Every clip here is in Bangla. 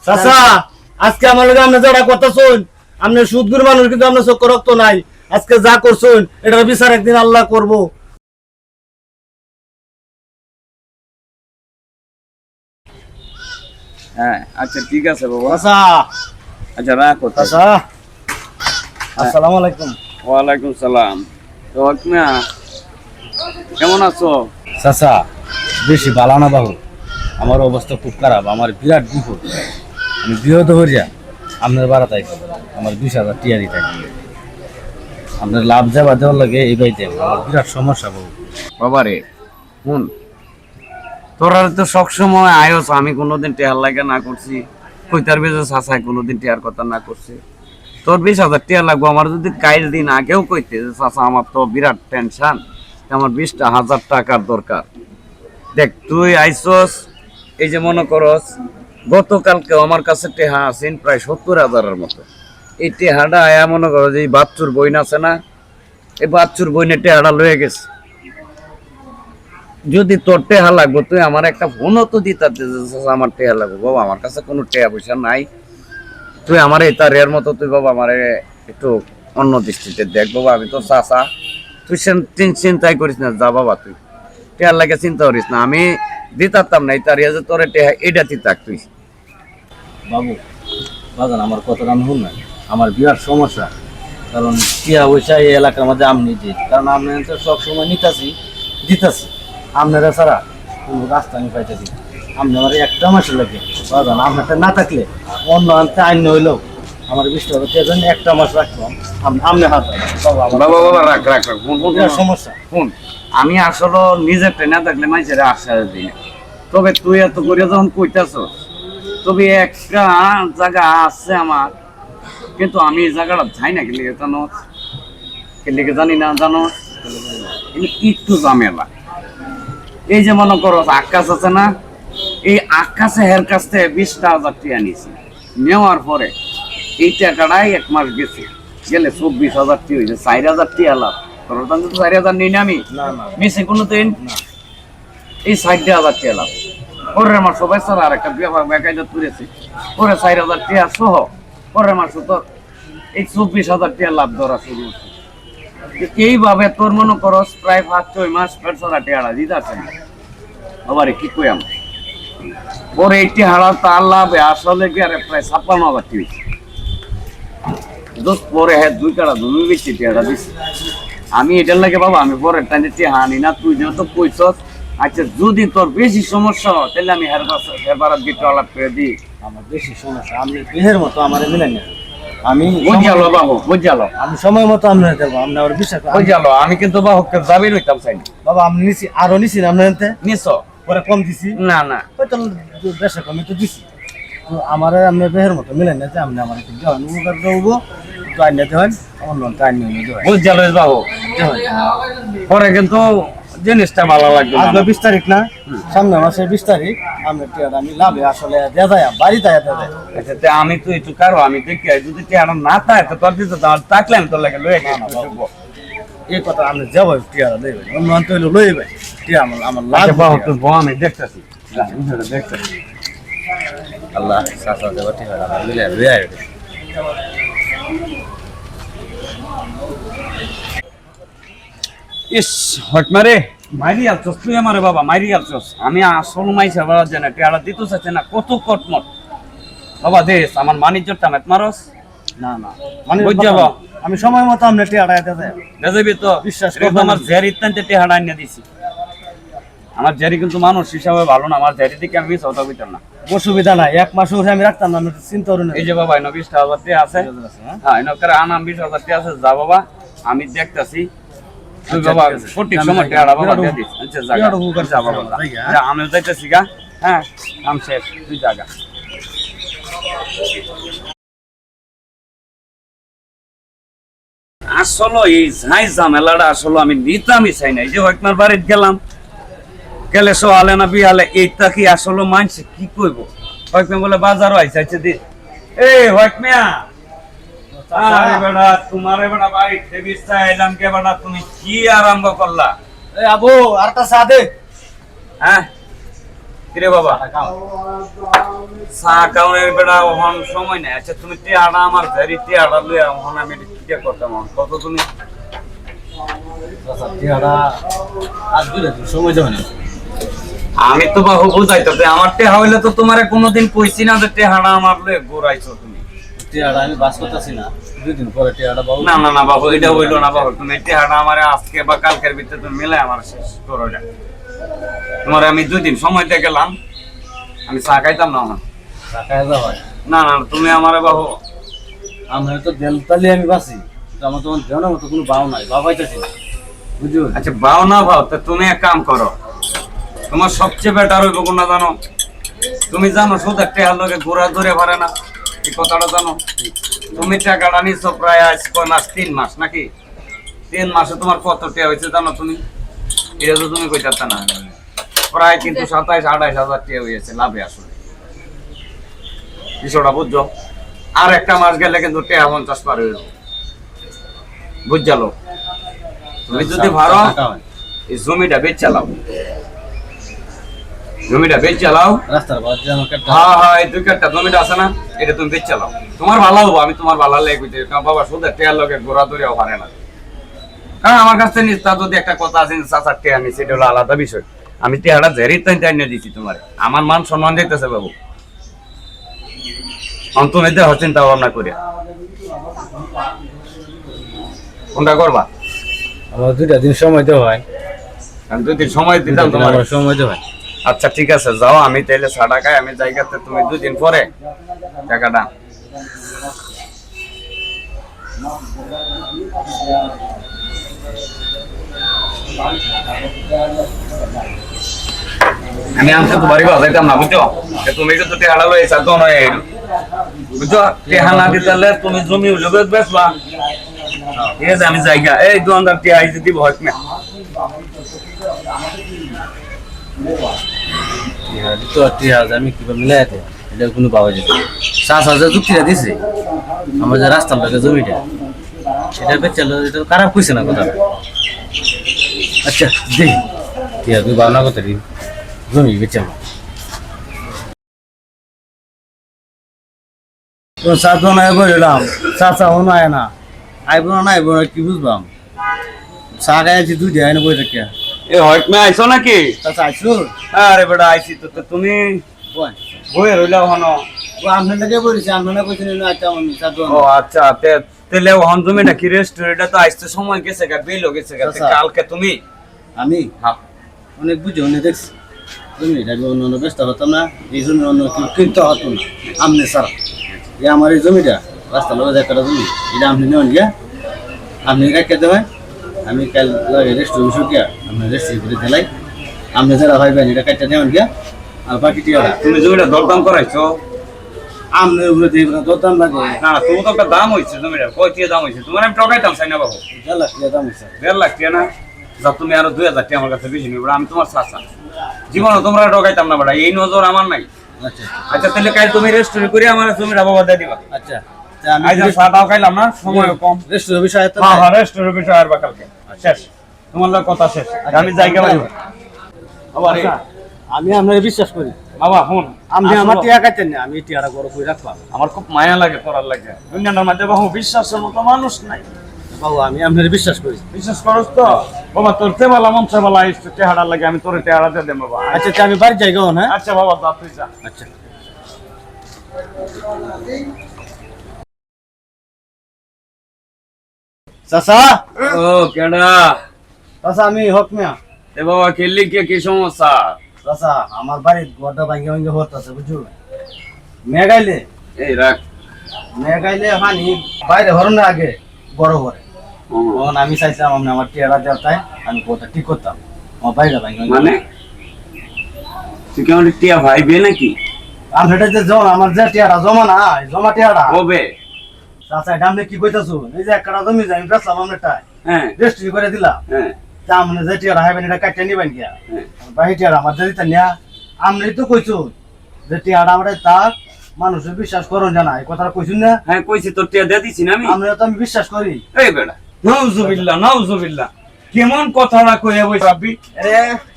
চাচা আজকে আমার লগে আপনি যারা কথা শুন, আপনি সুদগুর মানুষ কিন্তু আপনার চোখ রক্ত নাই। আজকে যা করছেন এটার বিচার একদিন আল্লাহ করবো। হ্যাঁ আচ্ছা ঠিক আছে বাবা। চাচা আচ্ছা রাখো। চাচা আসসালামু আলাইকুম। ওয়ালাইকুম সালাম। তো মিয়া কেমন আছো? চাচা বেশি ভালো না বাবু, আমার অবস্থা খুব খারাপ, আমার বিরাট বিপদ। আমি বিহত হইয়া আপনার বাড়া তাই আমার 20,000 টিয়ারি থাকি, আপনার লাভ যাবা দেওয়ার লাগে এই বাড়িতে আমার বিরাট সমস্যা বাবু। বাবারে শুন, তোরা তো সবসময় আয়স, আমি কোনোদিন টেহার লাগে না করছি, কইতার বেজে চাচাই কোনোদিন টেহার কথা না করছে। তোর 20,000 টিয়া লাগবো, আমার যদি কাইল দিন আগেও কইতে যে চাচা আমার তো বিরাট টেনশন, আমার 20,000 টাকার দরকার। দেখ তুই আইসস, এই যে মনে করস গতকালকে আমার কাছে টেহা আছেন প্রায় 70,000-এর মতো। এই টেহাটা আয়া মনে করো যে এই বাচ্চুর বইন আছে না, এই বাচ্চুর বইনে টেহাটা লয়ে গেছে। যদি তোর টেহা লাগবো তুই আমার একটা ফোনও তো দিতে, আমার টেহা লাগবো। বাবা আমার কাছে কোনো টেহা পয়সা নাই, তুই আমার এই তার এর মতো তুই বাবা আমার একটু অন্য দৃষ্টিতে দেখ বাবা। আমি তো চাচা, তুই চিন্তাই করিস না, যা বাবা তুই টেহার লাগে চিন্তা করিস না, আমি দিতাম না এই তার যে তোর টেহা এটা দিতাক তুই। বাবু বাজান আমার কথাটা আমি শুন না, আমার বিরাট সমস্যা, কারণ টিয়া পয়সা এই এলাকার মধ্যে আমি নিজে, কারণ আমি তো সবসময় নিতাছি দিতাছি, আপনারা ছাড়া কোনো রাস্তা আমি পাইতেছি। আপনি আমার একটা মাসের লাগে বাজান, আপনারটা না থাকলে অন্য আনতে আইন হইলেও আমার 20,000 টিয়ার জন্য একটা মাস রাখলাম আপনি হাত বাবা বাবা রাখ রাখ রাখ সমস্যা। শুন, আমি আসলে নিজের ট্রেনে থাকলে মাইসের আশ্বাস দিই না, তবে তুই এত করে যখন কইতাছ, তবে একটা জায়গা আছে আমার, কিন্তু আমি এই জায়গাটা যাই না, কেলিকে জানো, কেলিকে জানি না জানো, একটু ঝামেলা। এই যে মনে করো আকাশ আছে না, এই আকাশে হের কাছ থেকে 20,000 টিয়া নিয়েছি, নেওয়ার পরে এই টাকাটাই 1 মাস গেছে, গেলে 24,000 টিয়া হয়েছে, 4,000 টিয়া লাভ। তোর তো 4,000 নিই না আমি মিশে কোনোদিন, এই 60,000 টিয়া লাভ। পরের মাস সবাই স্যার আর একটা বেকায়দা তুলেছি, পরে 4,000 টিয়া সহ পরের মাসে তোর এই 24,000 টিয়া লাভ ধরা শুরু হচ্ছে। এইভাবে তোর মনে করস প্রায় 5-6 মাস পেট ছাড়া টিয়াটা দিতে আসে না। আবার কি কই আমি পরে এই টিয়াটা তার লাভে আসলে কি আরে প্রায় 56,000 টিয়া দোষ। পরে হ্যাঁ 2 কাটা জমি বেশি টিয়াটা দিচ্ছি আমি, এটার লাগে বাবা আমি পরের টাইমে টিয়া আনি না। তুই যেহেতু কইছস, আচ্ছা যদি তোর বেশি সমস্যা হয় তাহলে আমি হেরবার গিয়ে আলাপ করে দিই। আমার বেশি সমস্যা, আপনি দেহের মতো আমার মিলেন না, আমি বুঝালো বাবু বুঝালো, আমি সময় মতো আপনার দেবো, আপনি আমার বিশ্বাস বুঝালো। আমি কিন্তু বাহুকে দাবি রইতাম চাই বাবা, আমি নিছি আরো নিছি না আপনার নিছ পরে কম দিছি না না হয়তো বেশি কমে তো দিছি, তো আমার আপনার দেহের মতো মিলেন না যে আপনি আমার একটু দেওয়ান উপকার দেবো, একটু আইন নিতে হয় অন্য আইন নিয়ে বুঝালো বাবু। পরে কিন্তু জিনিসটা ভালো লাগবে। আজকে 20 তারিখ না, সামনে মাসের 20 তারিখ আমরা টিয়াটা আমি লাভে আসলে দেয়া যায় বাড়িতে দেয়া যায়। আচ্ছা আমি তো একটু কারো আমি দেখি যদি টিয়াটা না থাকে তো তোর দিতে থাকলে আমি তোর লাগে লয়ে এই কথা আমি যাবো টিয়াটা দেবে অন্য আনতে হইলে লইবে টিয়া আমার লাভ বাবু তুই আমি দেখতেছি দেখতেছি আল্লাহ সাসা দেব টিয়াটা মিলে লয়ে আইবে। ইস হট মারে মাইরি আলছস তুই আমারে বাবা মাইরি আলছস। আমি আসল মাইসা বাবা জানা টিয়াটা দিতে চাচ্ছে না, কত কটমট বাবা দেশ আমার মানিজ্যটা মেত মারস না না মানে বুঝাবো আমি সময় মতো আমরা টিয়াটা দিতে যায় দেবি তো বিশ্বাস করে আমার জেরি ইত্যান্তে টিয়াটা আইনা দিছি। আমার জেরি কিন্তু মানুষ হিসাবে ভালো না, আমার জেরি দিকে আমি সৌদা কইতাম না, অসুবিধা নাই, 1 মাস ওরে আমি রাখতাম না, আমি চিন্তা করুন। এই যে বাবা 20,000 টাকা আছে, হ্যাঁ এনকারে আনাম 20,000 টাকা আছে, যা বাবা আমি দেখতাছি তুই বাবা সঠিক সময় টাকা বাবা দিয়ে দিস। আচ্ছা যা বাবা যা আমি যাইতেছি গা, হ্যাঁ কাম শেষ, তুই জায়গা। আসলে এই ঝাই ঝামেলাটা আসলে আমি নিতামই চাই না। এই যে হকমার বাড়িতে গেলাম, গেলে সোহালে না বিহালে এইটা কি আসলে মানছে কি কইব, হকমে বলে বাজারও আইসাইছে দি এই হকমিয়া আরে বেটা তোমারে বেটা বাড়িতে বিস্তা এলাম কে বেটা তুমি কি আরম্ভ করলা? এই আবু আরটা চা দে। হ্যাঁ কিরে বাবা চা কাউনের বেড়া ওহন সময় নাই। আচ্ছা তুমি টিয়াটা আমার ধরি টিয়াটা লইয়া ওহন আমি কি করতাম কত তুমি চাচা টিয়াটা আজ বুঝলে সময় যাবে না। আমি তো বাবু বুঝাইতো আমার টেহা হইলে তো তোমারে কোনোদিন কইছি না যে টেহাটা আমার লয়ে গোড়াইছো তুমি। টিয়াটা আমি বাস করতেছি না, 2 দিন পরে টিয়াটা বাবু। না না না বাবু এটা হইলো না বাবু, তুমি টেহাটা আমারে আজকে বা কালকের ভিতরে তুমি মিলাই আমার শেষ করো না। তোমারে আমি 2 দিন সময় দিয়ে গেলাম, আমি চা খাইতাম না আমার। টাকা যাওয়া না না তুমি আমারে বাবু আমি তো দেলতালি আমি বাসি, আমার তোমার দেওয়ার মতো কোনো বাউ নাই, বাউ পাইতেছি না বুঝলি। আচ্ছা বাও না ভাও তো তুমি এক কাম করো, তোমার সবচেয়ে বেটার হইব কোন না জানো? তুমি জানো সুদের টেহার লগে ঘোরা ধরে পারে না, এই কথাটা জানো? তুমি টাকাটা নিচ্ছ প্রায় আজ কয় মাস, 3 মাস নাকি? 3 মাসে তোমার কত টাকা হয়েছে জানো তুমি? এটা তো তুমি কইতে না, প্রায় কিন্তু 27-28 হাজার টাকা হয়েছে লাভে আসলে। বিষয়টা বুঝছো? আর একটা মাস গেলে কিন্তু টাকা 50 পার হয়ে যাবে, বুঝলো? তুমি যদি ভালো এই জমিটা বেচ চালাও, জমিটা বেচ চালাও, রাস্তার বাজে আমাকে হ্যাঁ হ্যাঁ এই 2 কাঠা জমিটা আছে না, এটা তুমি বেচ চালাও, তোমার ভালো হবো। আমি তোমার ভালো লাগে কইতে বাবা সুদের টেয়ার লগে ঘোরা ধরেও পারে না, কারণ আমার কাছে নিস্তা যদি একটা কথা আছে চাচার টেয়ার নিচ্ছে এটা হলো আলাদা বিষয়। আমি টেয়ারটা জেরি তাই এনে দিচ্ছি তোমার, আমার মান সম্মান দিতেছে বাবু। তুমি দেহ চিন্তা ভাবনা করিয়া কোনটা করবা? আমার 2টা দিন সময় দেওয়া হয়, আমি 2 দিন সময় দিতাম তোমার। আমার সময় দেওয়া হয়। আচ্ছা ঠিক আছে যাও, আমি তাইলে 6 টাকায় আমি জায়গাতে, তুমি 2 দিন পরে টাকাটা আমি আনতে তো বাড়ি বাজাইতাম না বুঝছো, তুমি কিন্তু টেহালা লই এসা তো নয় বুঝছো, টেহা না দিতালে তুমি জমি উলবে বেচবা। ঠিক আছে আমি জায়গা এই 2000 টিয়া আইতে দিব হক না। তো টিয়াজ আমি কিভাবে মিলাইতে এটা কোনো পাওয়া যেত। চাচা যে যুক্তিটা দিছে আমার যে রাস্তার লাগে জমিটা সেটা বেচালো, এটা তো খারাপ কইছে না কথা। আচ্ছা দেখি টিয়া তুই ভাবনা করতে দিন জমি বেচালো। চা তো নাই বললাম, চাচা ও নাই না, আইব না আইব না কি বুঝবাম। চা খাইছি 2 দিন বই থাকে। এ হক মে আইছো নাকি? চাচা আইছো? আরে বেটা আইছি তো, তুমি বই রইলা হনো? আপনার লাগে বলেছি, আপনারা কইছেন না আচ্ছা আমি চা তো। ও আচ্ছা তেলে হন তুমি নাকি রেস্টুরেন্টে তো আইতে সময় গেছে গা, বিল গেছে গা, কালকে তুমি আমি হ্যাঁ অনেক বুঝে অনেক দেখছি তুমি এটা অন্য ব্যস্ত হতাম না, এই জন্য অন্য কেউ কিনতে হতো না। আপনি স্যার যে আমার এই জমিটা রাস্তা লোক একটা জমি এটা আপনি নেন গিয়া আপনি রেখে দেবেন, আমি কাল রেস্টুরেন্ট গিয়া আপনার রেস্টুরেন্ট করে দিলাই, আপনি যারা ভাইবেন এটা কাটতে নেন গিয়া। আর বাকি টিয়ারা তুমি জমিটা দরদাম করাইছো? আপনার উপরে দিয়ে দরদাম লাগে না না তোমার তো একটা দাম হয়েছে জমিটা, কয় টাকা দাম হয়েছে? তোমার আমি টকাইতাম চাই না বাবু, 1.5 লাখ টাকা দাম হয়েছে। 1.5 লাখ টাকা না? যা তুমি আরো 2000 টাকা আমার কাছে বেশি নিবে, আমি তোমার চাচা, জীবনে তোমরা টকাইতাম না বেটা, এই নজর আমার নাই। আচ্ছা আচ্ছা তাহলে কাল তুমি রেস্টুরেন্ট করে আমার জমিটা বাবা দিয়ে দিবা। আচ্ছা আজ সাদাও খাইলাম না, সময় কম। রেস্টুরেন্ট বিষয়ে তো হ্যাঁ হ্যাঁ রেস্টুরেন্ট বিষয় আর কালকে শেষ, তোমার লোক কথা শেষ, আমি জায়গা বাড়ি বাবা রে। আমি আপনার বিশ্বাস করি বাবা শুন, আপনি আমার টিয়া কাটেন না, আমি টিয়াটা বড় করে রাখলাম। আমার খুব মায়া লাগে করার লাগে, দুনিয়ার মধ্যে বাবু বিশ্বাসের মতো মানুষ নাই। বাবু আমি আপনার বিশ্বাস করি। বিশ্বাস করস তো বাবা? তোর তেবালা মন সেবালা এসে টেহারা লাগে, আমি তোর টেহারা দিয়ে দেব বাবা। আচ্ছা আচ্ছা আমি বাড়ি যাই গো। হ্যাঁ আচ্ছা বাবা যা তুই যা। আচ্ছা চাচা। ও কেডা? চাচা আমি হক মিয়া। এ বাবা খেললি কি সমস্যা? চাচা আমার বাড়ির ঘরটা ভাঙ্গে ভাঙ্গে হতাছে বুঝছো, মেঘাইলে এই রাখ মেঘাইলে পানি বাইরে হরণ আগে বড় করে। তখন আমি চাইছিলাম আপনি আমার টিয়ারা দেওয়ায় আমি কথা ঠিক করতাম, আমার বাইরে ভাঙ্গে মানে তুই কেমন টিয়া ভাই বে নাকি? আমি সেটা যে জমা আমার যে টিয়ারা জমা না জমা টিয়ারা কবে? চাচা এটা আপনি কি কইতাছো? এই যে একটা জমি যাই আমি বেচলাম আপনারটাই, হ্যাঁ রেজিস্ট্রি করে দিলাম। হ্যাঁ তা আপনি যে টিয়ারা হাইবেন এটা কাটতে নিবেন গিয়া, হ্যাঁ বাহি টিয়ারা আমার যে দিতেন না। আপনি তো কইছো যে টিয়ারা আমরা তার মানুষের বিশ্বাস করুন জানা, এই কথাটা কইছুন না? হ্যাঁ কইছি তোর টিয়া দিয়ে দিছি না আমি। আমরা তো আমি বিশ্বাস করি। এই বেটা নাউজুবিল্লাহ নাউজুবিল্লাহ, কেমন কথাটা কইয়া বই রাব্বি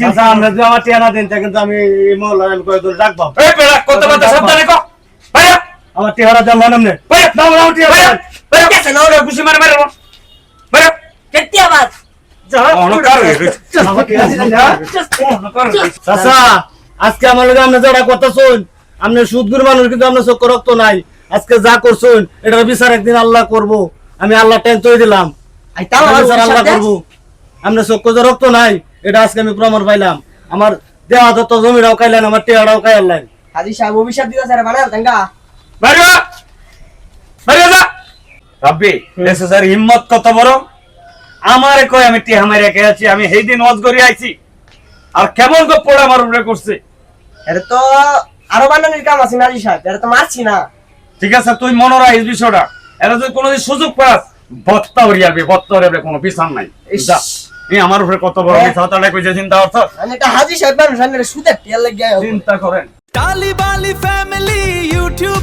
আচ্ছা আমরা যদি আমার টিয়া না দেন তা কিন্তু আমি এই মহল্লার আমি কয়ে ধরে রাখবো এই বেড়া কথাবার্তা সাবধানে কও ভাইয়া আমার টিয়ারা দাম মানাম নে ভাইয়া দাম নাও টিয়া ভাইয়া ভাইয়া কেসে না ওরে খুশি মারে মারে ভাইয়া কেটে আবার অনকার চাচা আজকে আমার লগে আপনি যারা কথা শুন আপনি সুদগুর মানুষ কিন্তু আপনার চোখ রক্ত নাই আজকে যা করছুন এটার বিচার একদিন আল্লাহ করব আমি আল্লাহ টেনশন দিলাম আই তাও এটার আমার বিচার আল্লাহ সাথে করব আপনার চোখ যে রক্ত নাই এটা আজকে আমি প্রমাণ পাইলাম আমার দেওয়া যত জমিটাও খাইলেন আমার টিয়াটাও খাইলেন হাজি সাহেব অভিশাপ দিতে স্যার বানাল তাঙ্গা ভাইয়া ভাইয়া যা রাব্বি এসে স্যার হিম্মত কত বড় আমারে কই আমি টিহা মাইরা কে আছি আমি সেই দিন ওয়াজ করি আইছি আর কেমন গো পোড়া আমার উপরে করছে এটা তো আরো বানানোর কাম আছে না হাজি সাহেব এটা তো মারছি না ঠিক আছে তুই মনে রাখিস বিষয়টা এটা যদি কোনোদিন সুযোগ পাস বত্তা হরিয়াবি বত্তা হরিয়াবি কোনো বিচার নাই ইস। যা এই আমার উপরে কত বড় মিথ্যা তাহলে কইছে চিন্তা অর্থ আমি এটা হাজি সাহেব মানুষ আমি সুদের টিয়ার লাগিয়া চিন্তা করেন টালি বালি ফ্যামিলি ইউটিউব